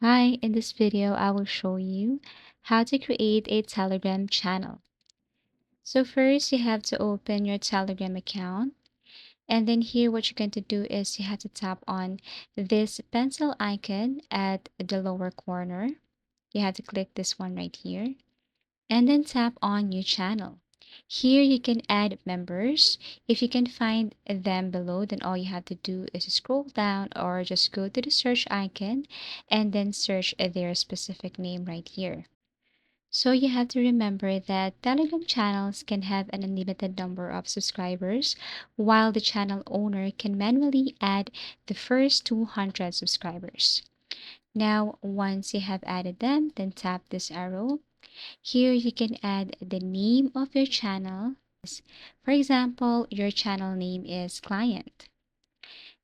Hi, in this video, I will show you how to create a Telegram channel. So first, you have to open your Telegram account. And then here, what you're going to do is you have to tap on this pencil icon at the lower corner. You have to click this one right here. And then tap on New Channel. Here you can add members. If you can find them below, then all you have to do is scroll down or just go to the search icon and then search their specific name right here. So you have to remember that Telegram channels can have an unlimited number of subscribers, while the channel owner can manually add the first 200 subscribers. Now, once you have added them, then tap this arrow. Here you can add the name of your channel. For example, your channel name is client.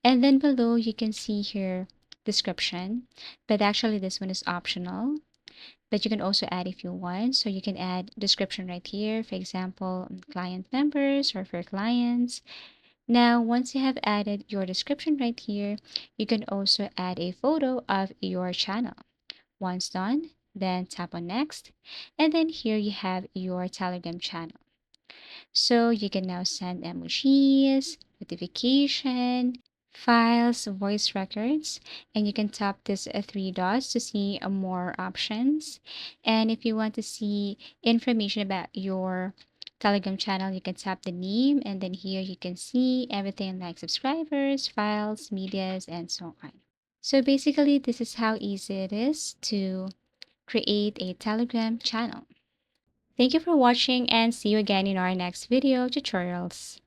And then below you can see here description, but actually this one is optional. But you can also add if you want. So you can add description right here, for example, client members or for clients. Now, once you have added your description right here, you can also add a photo of your channel. Once done, then tap on next. And then here you have your Telegram channel. So you can now send emojis, notification, files, voice records, and you can tap this three dots to see more options. And if you want to see information about your Telegram channel, you can tap the name, and then here you can see everything like subscribers, files, medias, and so on. So basically, this is how easy it is to create a Telegram channel. Thank you for watching and see you again in our next video tutorials.